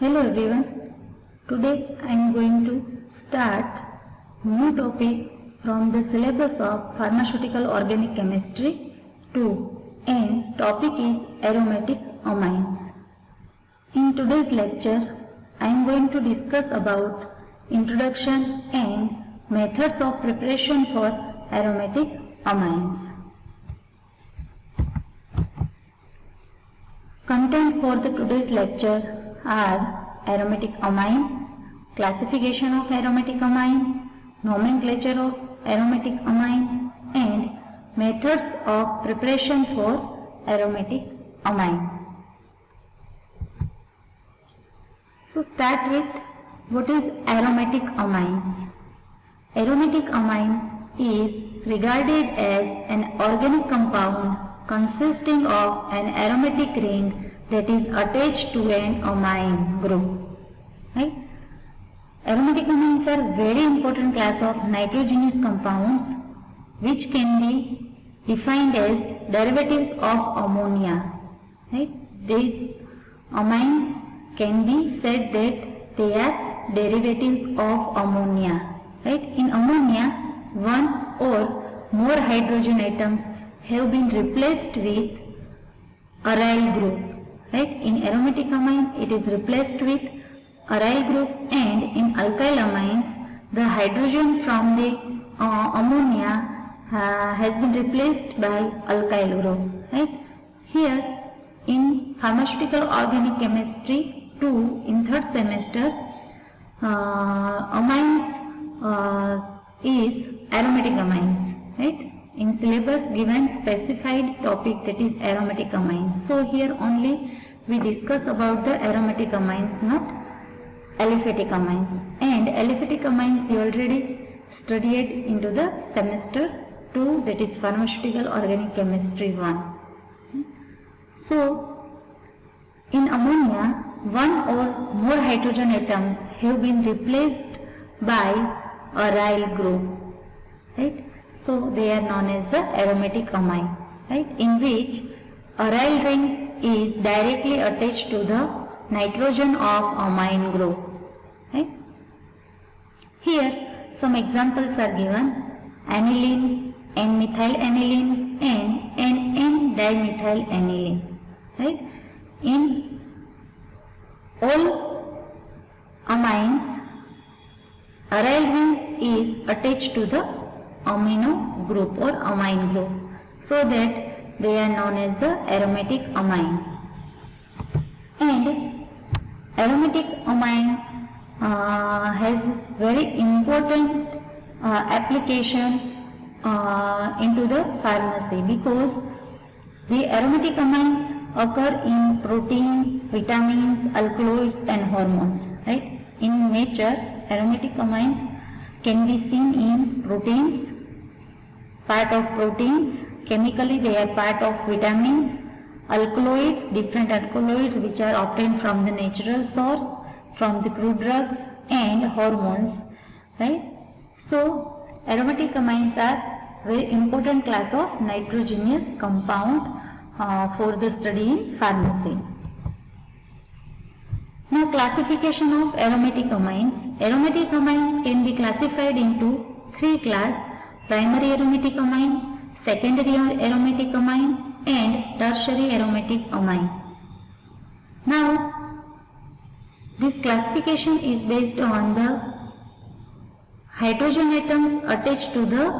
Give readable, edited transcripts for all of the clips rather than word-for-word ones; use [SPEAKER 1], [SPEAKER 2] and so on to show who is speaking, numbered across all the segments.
[SPEAKER 1] Hello everyone. Today I am going to start new topic from the syllabus of Pharmaceutical Organic Chemistry 2 and topic is aromatic amines. In today's lecture I am going to discuss about introduction and methods of preparation for aromatic amines. Content for the today's lecture are aromatic amine, classification of aromatic amine, nomenclature of aromatic amine and methods of preparation for aromatic amine. So start with what is aromatic amines. Aromatic amine is regarded as an organic compound consisting of an aromatic ring that is attached to an amine group. Right? Aromatic amines are very important class of nitrogenous compounds which can be defined as derivatives of ammonia. Right? These amines can be said that they are derivatives of ammonia. Right? In ammonia, one or more hydrogen atoms have been replaced with aryl group. Right? In aromatic amine, it is replaced with aryl group, and in alkyl amines, the hydrogen from the ammonia has been replaced by alkyl group. Right? Here, in Pharmaceutical Organic Chemistry 2, in third semester, amines is aromatic amines. Right? In syllabus given specified topic, that is aromatic amines. So here only we discuss about the aromatic amines, not aliphatic amines. And aliphatic amines you already studied into the semester 2, that is Pharmaceutical Organic Chemistry 1. So in ammonia, one or more hydrogen atoms have been replaced by aryl group. Right? So they are known as the aromatic amine, right? In which aryl ring is directly attached to the nitrogen of amine group. Right? Here some examples are given: aniline, N-methyl-aniline and N-N-dimethyl-aniline. Right? In all amines, aryl ring is attached to the amino group or amine group, so that they are known as the aromatic amine. And aromatic amine has very important application into the pharmacy, because the aromatic amines occur in protein, vitamins, alkaloids and hormones. Right? In nature, aromatic amines can be seen in proteins, part of proteins, chemically they are part of vitamins, alkaloids, different alkaloids which are obtained from the natural source, from the crude drugs and hormones. Right? So aromatic amines are very important class of nitrogenous compound for the study in pharmacy. Now classification of aromatic amines. Aromatic amines can be classified into three classes: primary aromatic amine, secondary aromatic amine and tertiary aromatic amine. Now this classification is based on the hydrogen atoms attached to the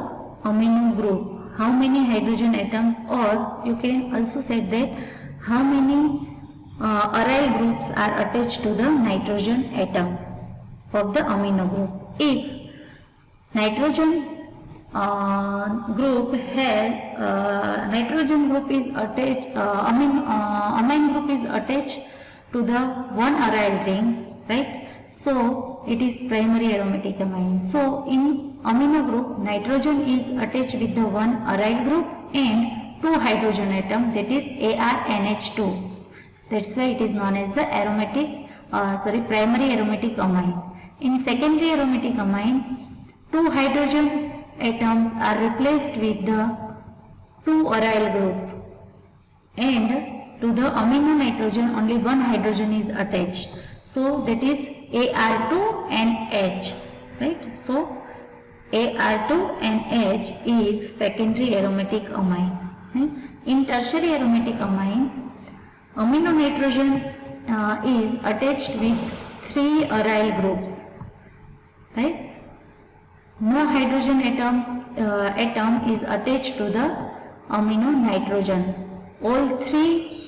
[SPEAKER 1] amino group. How many hydrogen atoms, or you can also say that how many aryl groups are attached to the nitrogen atom of the amino group. If nitrogen group is attached, amine group is attached to the one aryl ring, right? So it is primary aromatic amine. So in amino group, nitrogen is attached with the one aryl group and two hydrogen atom, that is ArNH2. That's why it is known as the primary aromatic amine. In secondary aromatic amine, two hydrogen atoms are replaced with the two aryl group, and to the amino nitrogen only one hydrogen is attached. So that is Ar2 and H, right? So Ar2 and H is secondary aromatic amine. Right? In tertiary aromatic amine, amino nitrogen is attached with 3 aryl groups, right? No hydrogen atom is attached to the amino nitrogen. All 3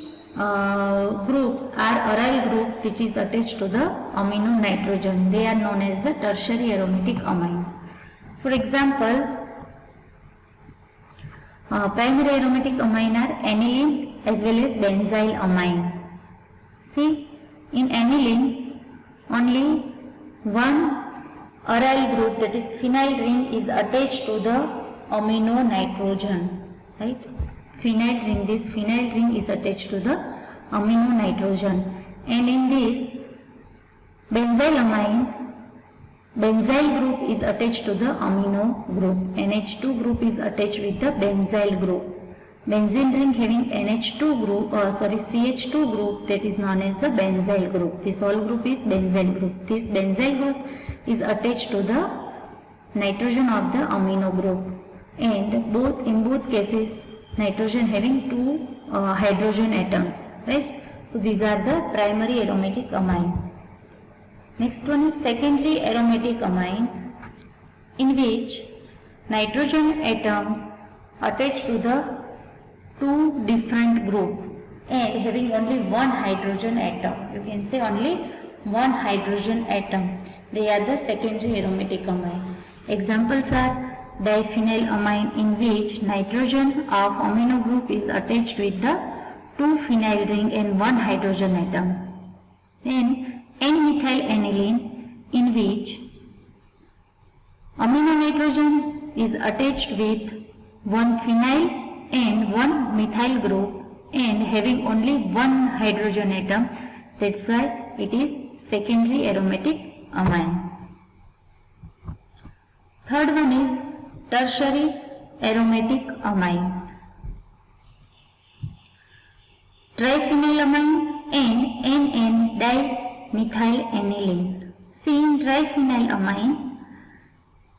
[SPEAKER 1] groups are aryl group which is attached to the amino nitrogen. They are known as the tertiary aromatic amines. For example, primary aromatic amine are aniline as well as benzyl amine. See, in aniline, only one aryl group, that is phenyl ring, is attached to the amino nitrogen, right? This phenyl ring is attached to the amino nitrogen. And in this benzyl amine, benzyl group is attached to the amino group. NH2 group is attached with the benzyl group. Benzene ring having NH2 group, CH2 group, that is known as the benzyl group. This whole group is benzyl group. This benzyl group is attached to the nitrogen of the amino group, and in both cases nitrogen having 2 hydrogen atoms, right? So these are the primary aromatic amine. Next one is secondary aromatic amine, in which nitrogen atoms attached to the 2 different group and having only 1 hydrogen atom. You can say only 1 hydrogen atom. They are the secondary aromatic amine. Examples are diphenylamine, in which nitrogen of amino group is attached with the 2 phenyl ring and 1 hydrogen atom. Then N-methyl-aniline, in which amino nitrogen is attached with 1 phenyl and 1 methyl group and having only 1 hydrogen atom. That's why it is secondary aromatic amine. Third one is tertiary aromatic amine. Triphenylamine and N,N-dimethyl-aniline. See, in triphenylamine,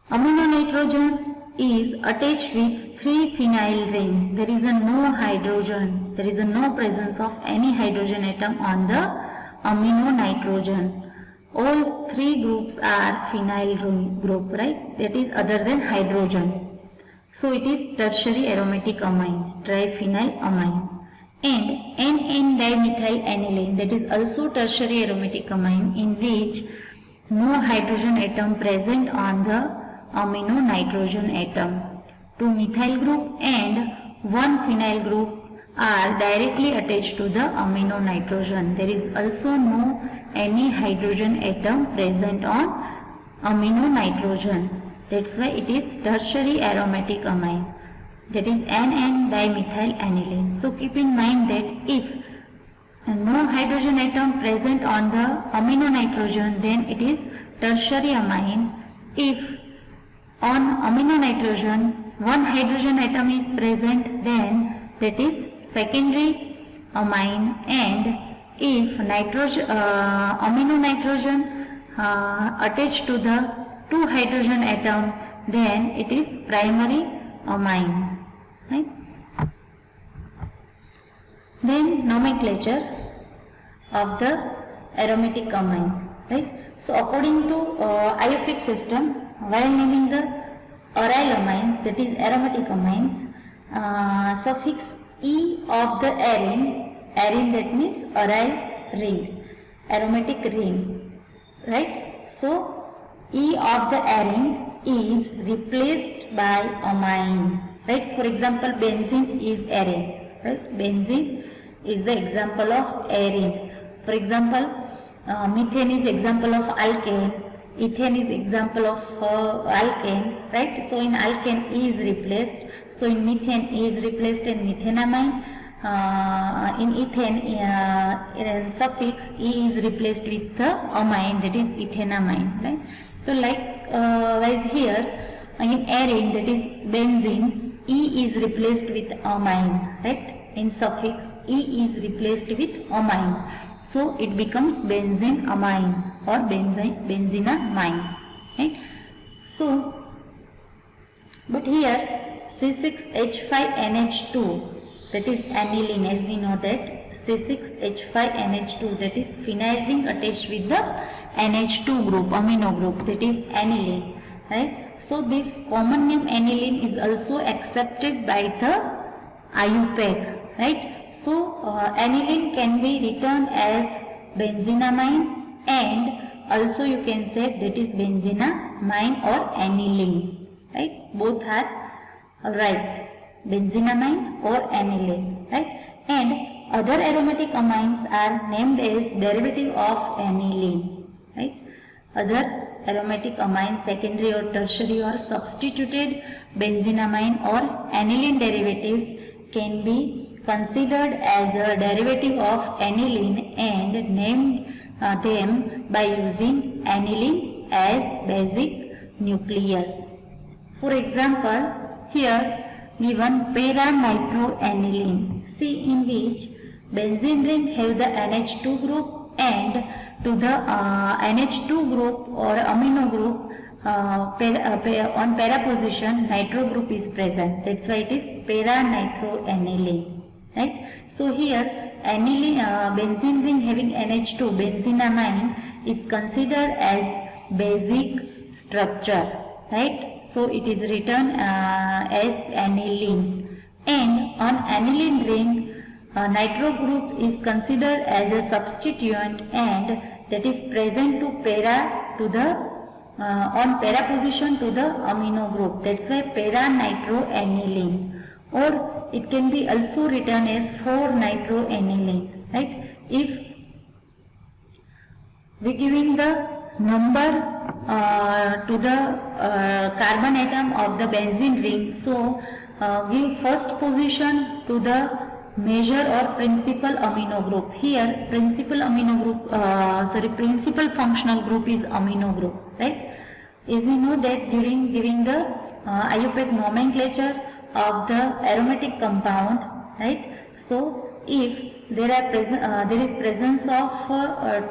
[SPEAKER 1] amino nitrogen is attached with 3 phenyl ring. There is no hydrogen. There is no presence of any hydrogen atom on the amino nitrogen. All 3 groups are phenyl group, right? That is other than hydrogen. So it is tertiary aromatic amine, triphenylamine. And N,N-dimethyl-aniline, that is also tertiary aromatic amine, in which no hydrogen atom present on the amino nitrogen atom. 2 methyl group and 1 phenyl group are directly attached to the amino nitrogen. There is also no any hydrogen atom present on amino nitrogen. That's why it is tertiary aromatic amine. That is N,N-dimethyl-aniline. So keep in mind that if no hydrogen atom present on the amino nitrogen, then it is tertiary amine. If on amino nitrogen 1 hydrogen atom is present, then that is secondary amine. And if amino nitrogen attached to the 2 hydrogen atom, then it is primary amine, right? Then nomenclature of the aromatic amine, right? So according to IUPAC system, while naming the aryl amines, that is aromatic amines, suffix E of the arene that means aryl ring, aromatic ring, right? So E of the arene is replaced by amine, right? For example, benzene is arene, right? Benzene is the example of arene. For example, methane is example of alkane, ethane is example of alkane, right? So in alkane E is replaced, so in methane E is replaced in methanamine. In ethane suffix E is replaced with the amine, that is ethanamine, right? So likewise here in arene, that is benzene, E is replaced with amine, right? In suffix E is replaced with amine. So it becomes benzenamine or benzenamine, right? So, but here C6H5NH2, that is aniline, as we know that C6H5NH2, that is phenyl ring attached with the NH2 group, amino group, that is aniline, right? So this common name aniline is also accepted by the IUPAC, right? So aniline can be written as benzenamine, and also you can say that is benzenamine or aniline, right? Both are right, benzenamine or aniline, right? And other aromatic amines are named as derivative of aniline, right? Other aromatic amines, secondary or tertiary or substituted benzenamine or aniline derivatives can be considered as a derivative of aniline and named them by using aniline as basic nucleus. For example, here given para-nitroaniline, see, in which benzene ring have the NH2 group, and to the NH2 group or amino group on para position nitro group is present. That's why it is para-nitroaniline, right? So here aniline, benzene ring having NH2, benzenamine, is considered as basic structure, right? So it is written as aniline, and on aniline ring nitro group is considered as a substituent, and that is present to para to the on para position to the amino group. That's why para-nitroaniline, or it can be also written as 4-nitroaniline, right? If we giving the number to the carbon atom of the benzene ring, so give first position to the major or principal amino group. Here principal amino group, principal functional group is amino group, right? As we know that during giving the IUPAC nomenclature of the aromatic compound, right? So if there is presence of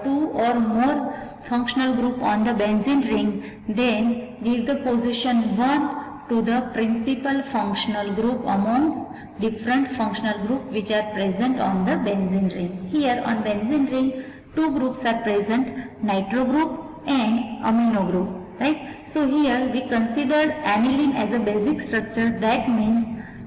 [SPEAKER 1] two or more functional group on the benzene ring, then give the position 1 to the principal functional group amongst different functional group which are present on the benzene ring. Here on benzene ring, two groups are present, nitro group and amino group, right? So here we considered aniline as a basic structure. That means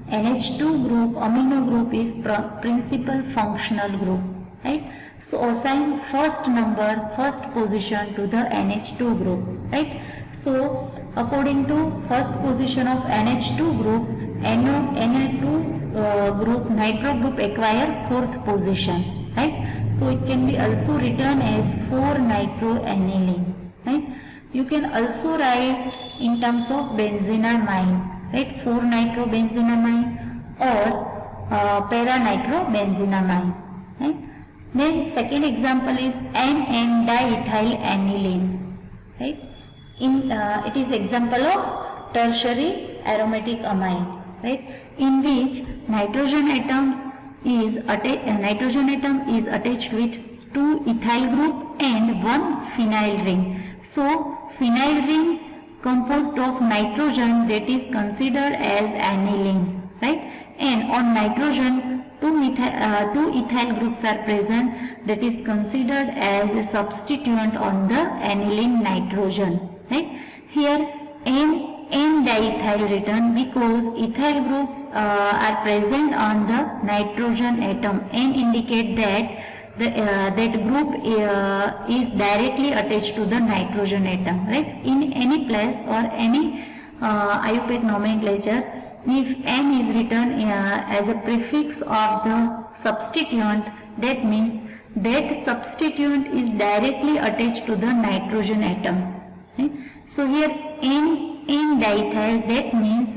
[SPEAKER 1] NH2 group, amino group is principal functional group, right? So assign first number, first position to the NH2 group, right? So according to first position of NH2 group, Na2 group, nitro group acquire fourth position, right? So it can be also written as 4-nitroaniline, right? You can also write in terms of benzenamine, right? 4-nitrobenzenamine or para-nitrobenzenamine, right? Then second example is N,N-diethyl-aniline, right? It is example of tertiary aromatic amine, right? In which nitrogen atom is attached with 2 ethyl group and 1 phenyl ring. So phenyl ring composed of nitrogen, that is considered as aniline, right? And on nitrogen 2 ethyl groups are present, that is considered as a substituent on the aniline nitrogen, right? Here N-diethyl written because ethyl groups are present on the nitrogen atom. N indicate that that group is directly attached to the nitrogen atom, right? In any place or any IUPAC nomenclature, if N is written as a prefix of the substituent, that means that substituent is directly attached to the nitrogen atom, right? So here N-diethyl, that means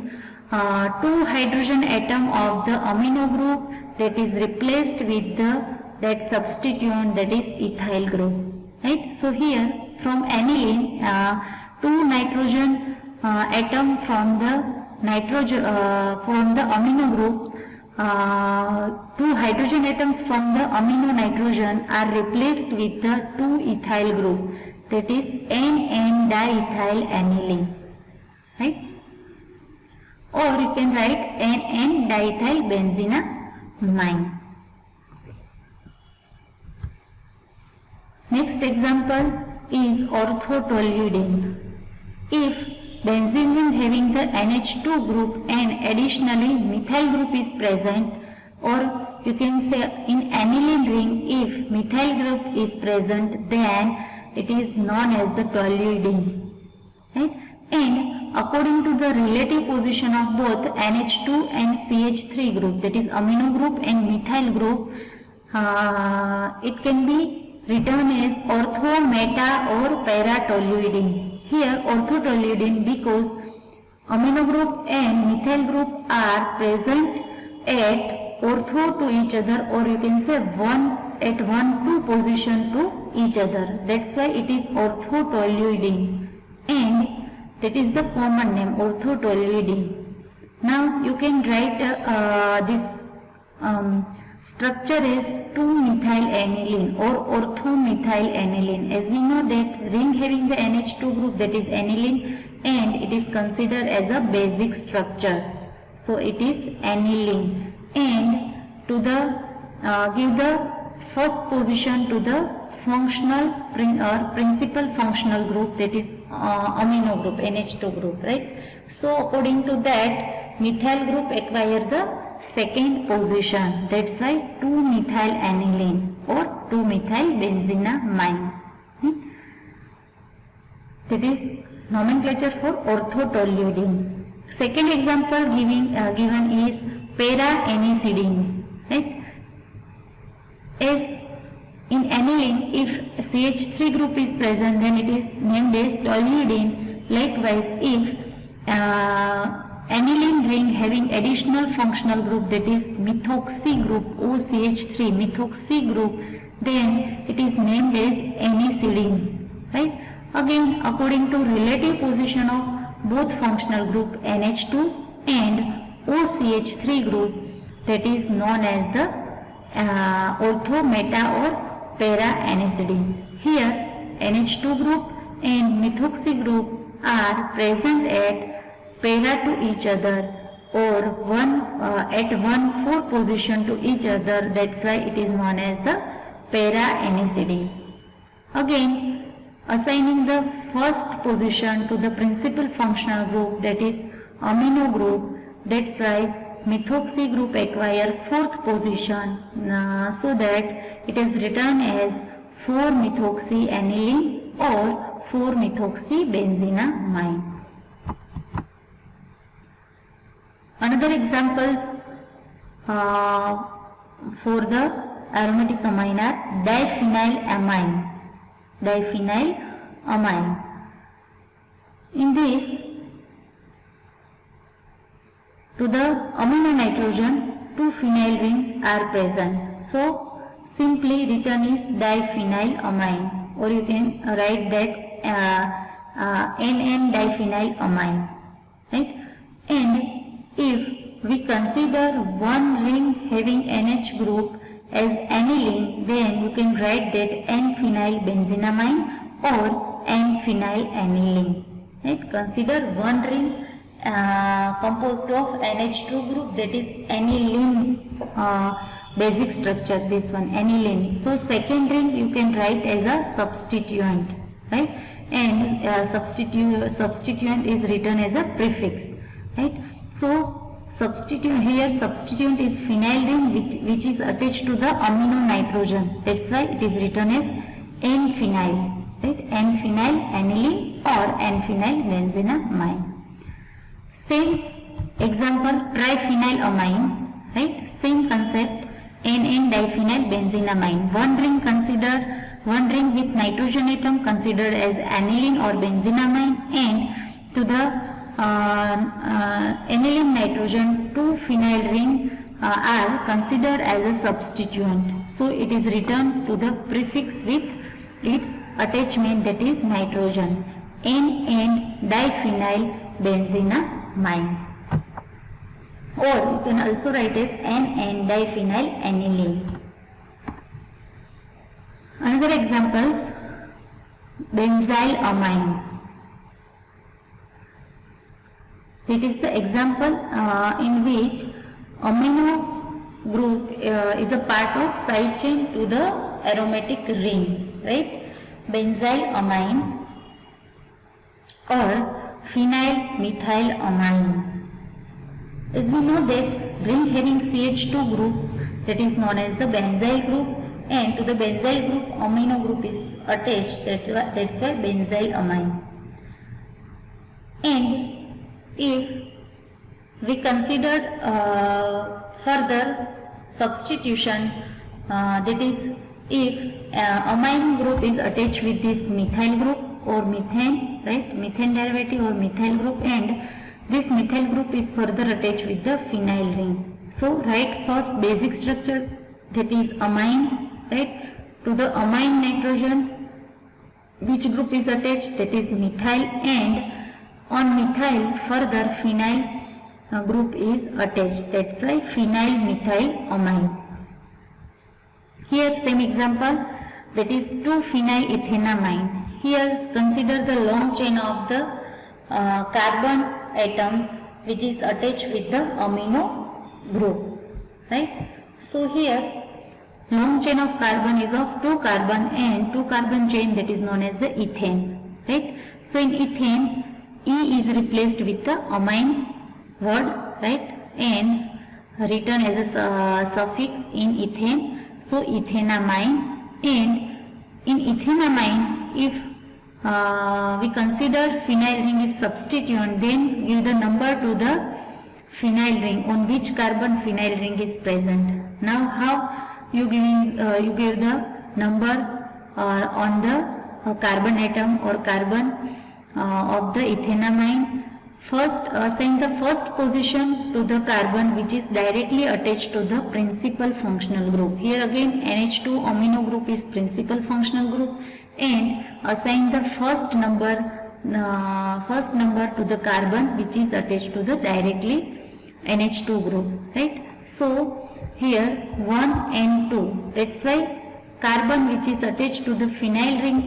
[SPEAKER 1] 2 hydrogen atom of the amino group that is replaced with that substituent, that is ethyl group, right? So here from aniline 2 nitrogen atom from the amino group two hydrogen atoms from the amino nitrogen are replaced with the 2-ethyl group, that is N diethyl aniline, right? Or you can write N diethyl benzenamine. Next example is orthotoluidine. If benzene having the NH2 group and additionally methyl group is present, or you can say in aniline ring, if methyl group is present, then it is known as the toluidine, right? And according to the relative position of both NH2 and CH3 group, that is amino group and methyl group, it can be written as ortho, meta or para toluidine. Here orthotoluidine because amino group and methyl group are present at ortho to each other, or you can say at 1,2 position to each other. That's why it is orthotoluidine, and that is the common name, orthotoluidine. Now you can write this structure as 2-methyl aniline or orthomethyl aniline. As we know that ring having the NH2 group, that is aniline, and it is considered as a basic structure. So it is aniline, and to the give the first position to the functional or principal functional group, that is amino group, NH2 group, right? So according to that, methyl group acquire the second position. That's why 2-methyl aniline or 2-methyl benzenamine. That is nomenclature for orthotoluidine. Second example given is para-anisidine, right? As in aniline, if CH3 group is present, then it is named as toluidine. Likewise, if aniline ring having additional functional group, that is methoxy group, OCH3 methoxy group, then it is named as anisidine, right? Again, according to relative position of both functional group NH2 and OCH3 group, that is known as the ortho, meta or para-anisidine. Here NH2 group and methoxy group are present at para to each other, or at 1,4 position to each other. That's why it is known as the para-anisidine. Again, assigning the first position to the principal functional group, that is amino group. That's why methoxy group acquire 4th position, so that it is written as 4-methoxy aniline or 4-methoxy benzenamine. Another examples for the aromatic amine are diphenylamine. Diphenylamine. In this, to the amino nitrogen, 2 phenyl rings are present. So simply written is diphenylamine, or you can write that NN diphenylamine, right? And if we consider one ring having NH group as aniline, then you can write that N-phenyl benzenamine or N-phenyl aniline. Right? Consider one ring composed of NH2 group, that is aniline basic structure, this one aniline. So second ring you can write as a substituent, right? And substituent is written as a prefix, right? So substituent is phenyl ring which is attached to the amino nitrogen. That's why it is written as N-phenyl, right? N-phenyl aniline or N-phenyl benzenamine. Same example, triphenylamine, right? Same concept, NN diphenyl benzenamine. One ring with nitrogen atom considered as aniline or benzenamine, and to the aniline nitrogen 2 phenyl ring are considered as a substituent. So it is written to the prefix with its attachment, that is nitrogen, NN diphenyl benzenamine. or you can also write as N,N-diphenylaniline. Another examples, benzylamine. It is the example in which amino group is a part of side chain to the aromatic ring, right? Benzylamine or phenylmethylamine. As we know that ring having CH2 group, that is known as the benzyl group, and to the benzyl group amino group is attached, that's why benzylamine. And if we consider further substitution, that is if amine group is attached with this methyl group or methane, right, methane derivative or methyl group, and this methyl group is further attached with the phenyl ring. So write first basic structure, that is amine, right, to the amine nitrogen which group is attached, that is methyl, and on methyl further phenyl group is attached, that's why phenylmethylamine. Here same example, that is 2-phenylethanamine. Here consider the long chain of the carbon atoms which is attached with the amino group, right? So here long chain of carbon is of 2 carbon and 2 carbon chain, that is known as the ethane, right? So in ethane E is replaced with the amine word, right, and written as a suffix in ethane. So ethanamine, and in ethanamine if we consider phenyl ring is substituent, then give the number to the phenyl ring on which carbon phenyl ring is present. Now how you give the number on the carbon atom or carbon of the ethanamine. First assign the first position to the carbon which is directly attached to the principal functional group. Here again NH2 amino group is principal functional group, and assign the first number to the carbon which is attached to the directly NH2 group, right? So here 1 and 2, that's why carbon which is attached to the phenyl ring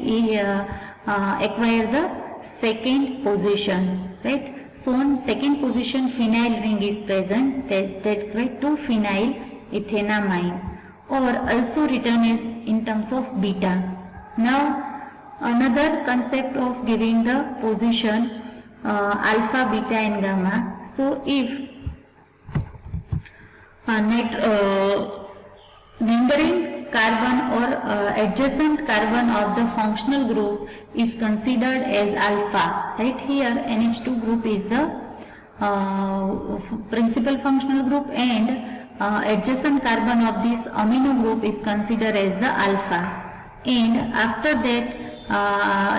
[SPEAKER 1] acquire the second position, right? So on second position phenyl ring is present, that's why 2-phenylethanamine, or also written as in terms of beta. Now another concept of giving the position alpha, beta and gamma. So if neighboring carbon or adjacent carbon of the functional group is considered as alpha, right? Here NH2 group is the principal functional group, and adjacent carbon of this amino group is considered as the alpha, and after that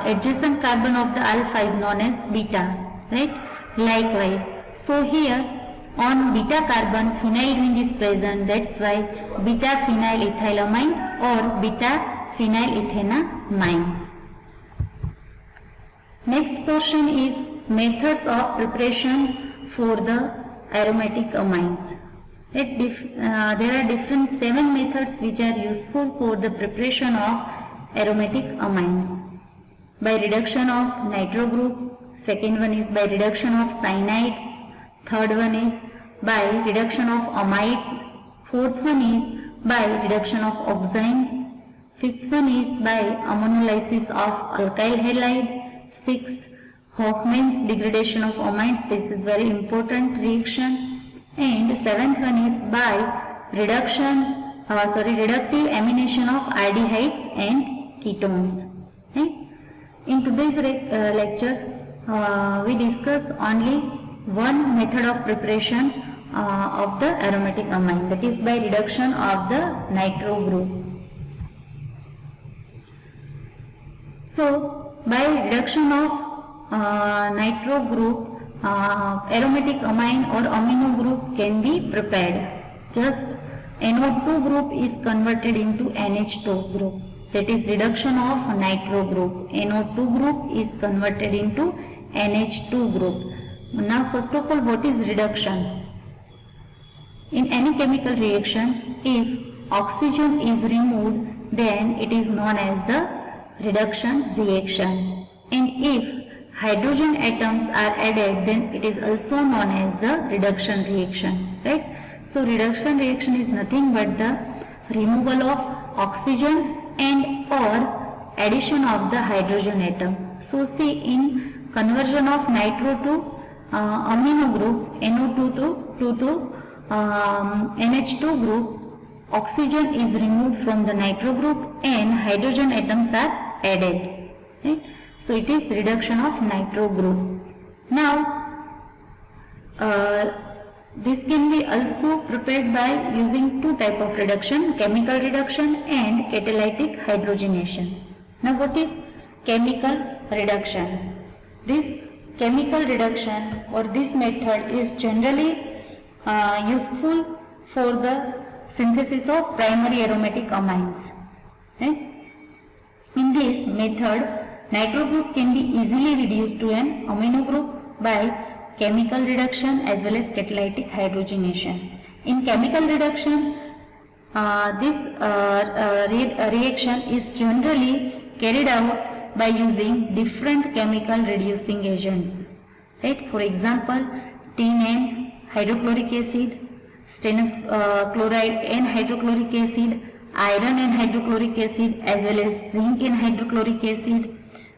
[SPEAKER 1] adjacent carbon of the alpha is known as beta, right? Likewise, so here on beta carbon phenyl ring is present, that's why beta phenylethylamine or beta phenylethanamine. Next portion is methods of preparation for the aromatic amines. There are different 7 methods which are useful for the preparation of aromatic amines. By reduction of nitro group, second one is by reduction of cyanides, third one is by reduction of amides, fourth one is by reduction of oximes, fifth one is by ammonolysis of alkyl halide, sixth Hofmann's degradation of amines, this is very important reaction, and seventh one is by reductive amination of aldehydes and ketones. Okay? In today's lecture, we discuss only one method of preparation of the aromatic amine, that is by reduction of the nitro group. So, by reduction of nitro group, aromatic amine or amino group can be prepared. Just NO2 group is converted into NH2 group, that is reduction of nitro group. NO2 group is converted into NH2 group. Now first of all, what is reduction? In any chemical reaction, if oxygen is removed, then it is known as the reduction reaction. And if hydrogen atoms are added, then it is also known as the reduction reaction, right? So reduction reaction is nothing but the removal of oxygen and or addition of the hydrogen atom. So see, in conversion of nitro to amino group, NO2 to NH2 group, oxygen is removed from the nitro group and hydrogen atoms are added, right? So it is reduction of nitro group. Now this can be also prepared by using two type of reduction, chemical reduction and catalytic hydrogenation. Now what is chemical reduction? This chemical reduction or this method is generally useful for the synthesis of primary aromatic amines. Right? In this method, nitro group can be easily reduced to an amino group by chemical reduction as well as catalytic hydrogenation. In chemical reduction, this reaction is generally carried out by using different chemical reducing agents. Right? For example, tin and hydrochloric acid, stannous chloride and hydrochloric acid, iron and hydrochloric acid, as well as zinc and hydrochloric acid,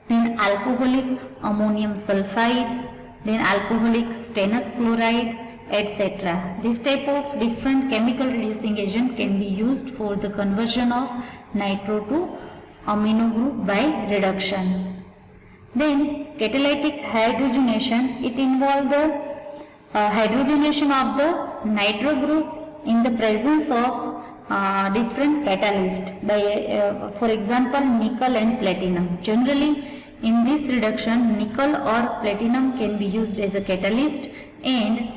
[SPEAKER 1] then alcoholic ammonium sulfide, then alcoholic stannous chloride, etc. This type of different chemical reducing agent can be used for the conversion of nitro to amino group by reduction. Then catalytic hydrogenation, it involves the hydrogenation of the nitro group in the presence of different catalysts by for example nickel and platinum. Generally in this reduction, nickel or platinum can be used as a catalyst, and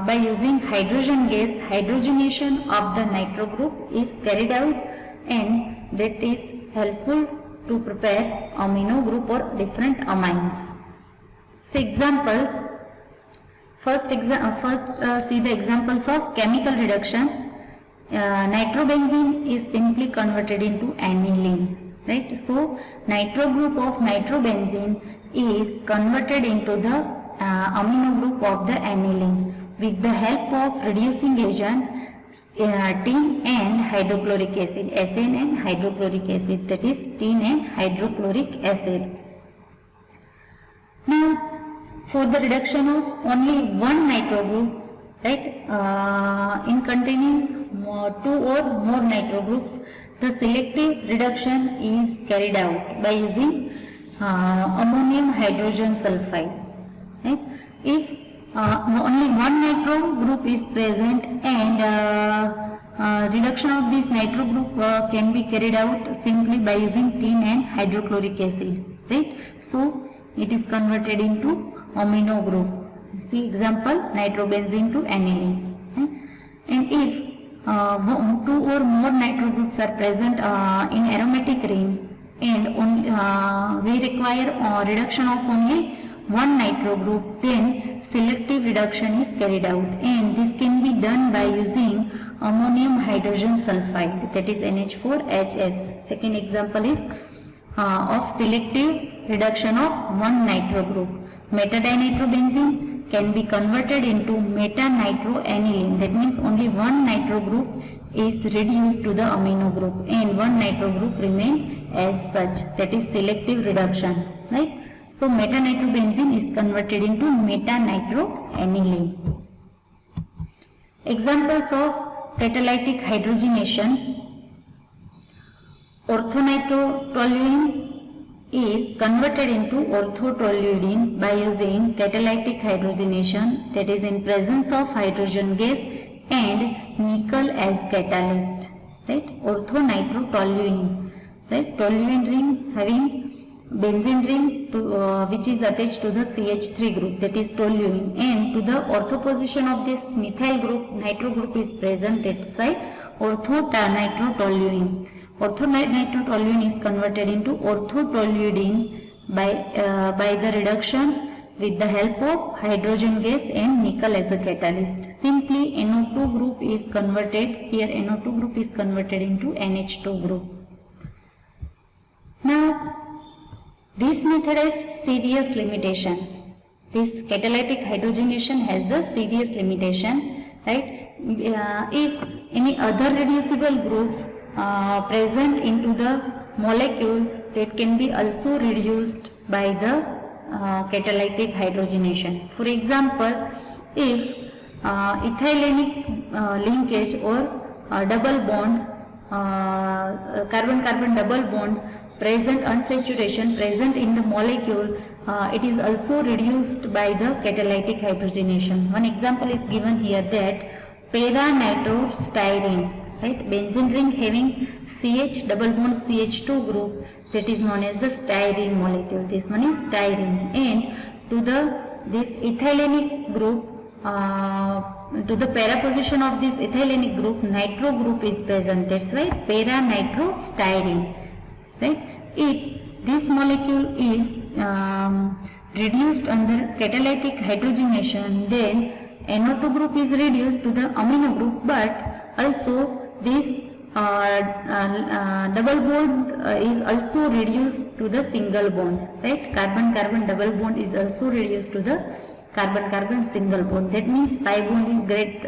[SPEAKER 1] by using hydrogen gas, hydrogenation of the nitro group is carried out, and that is helpful to prepare amino group or different amines. So examples. First see the examples of chemical reduction. Nitrobenzene is simply converted into aniline, right? So nitro group of nitrobenzene is converted into the amino group of the aniline with the help of reducing agent tin and hydrochloric acid, SN and hydrochloric acid, that is tin and hydrochloric acid. Now for the reduction of only one nitro group, right, in containing two or more nitro groups, the selective reduction is carried out by using ammonium hydrogen sulfide. Right? If only one nitro group is present, and reduction of this nitro group can be carried out simply by using tin and hydrochloric acid. Right? So it is converted into amino group. See example, nitrobenzene to aniline. And if two or more nitro groups are present in aromatic ring, and we require reduction of only one nitro group, then selective reduction is carried out, and this can be done by using ammonium hydrogen sulfide, that is NH4HS. Second example is of selective reduction of one nitro group. Metadinitrobenzene can be converted into metanitroaniline, that means only one nitro group is reduced to the amino group and one nitro group remain as such, that is selective reduction, right? So metanitrobenzene is converted into metanitroaniline. Examples of catalytic hydrogenation: orthonitrotoluene is converted into orthotoluidine by using catalytic hydrogenation, that is in presence of hydrogen gas and nickel as catalyst, right? Orthonitrotoluene, right? Toluene ring having benzene ring to, which is attached to the CH3 group, that is toluene, and to the ortho position of this methyl group, nitro group is present, that's why orthonitrotoluene. Orthonitrotoluene is converted into orthotoluidine by the reduction with the help of hydrogen gas and nickel as a catalyst. Simply NO2 group is converted, here NO2 group is converted into NH2 group. Now this method has serious limitation. This catalytic hydrogenation has the serious limitation, right? If any other reducible groups present into the molecule, that can be also reduced by the catalytic hydrogenation. For example, if ethylenic linkage or double bond, carbon-carbon double bond present, unsaturation present in the molecule, it is also reduced by the catalytic hydrogenation. One example is given here, that para-nitrostyrene, right? Benzene ring having CH double bond CH2 group, that is known as the styrene molecule. This one is styrene, and to this ethylenic group, to the para position of this ethylenic group, nitro group is present. That's why para-nitrostyrene. Right? If this molecule is reduced under catalytic hydrogenation, then NO2 group is reduced to the amino group, but also this double bond is also reduced to the single bond. Right? Carbon-carbon double bond is also reduced to the carbon-carbon single bond. That means pi bond is get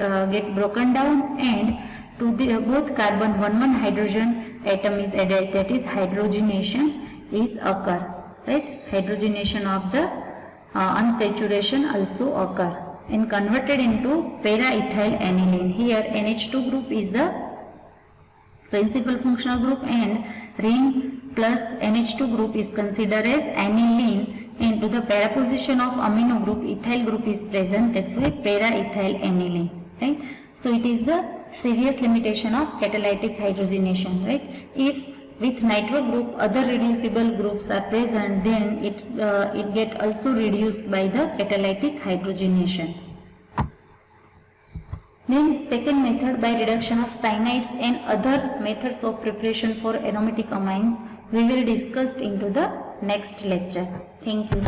[SPEAKER 1] broken down, and to the both carbon 1 hydrogen atom is added, that is hydrogenation is occur, right? Hydrogenation of the unsaturation also occur and converted into para-ethyl aniline. Here NH2 group is the principal functional group, and ring plus NH2 group is considered as aniline, and to the para position of amino group, ethyl group is present, that's why para-ethyl aniline, right? So it is the serious limitation of catalytic hydrogenation, right? If with nitro group other reducible groups are present, then it get also reduced by the catalytic hydrogenation. Then second method, by reduction of cyanides and other methods of preparation for aromatic amines, we will discuss into the next lecture. Thank you.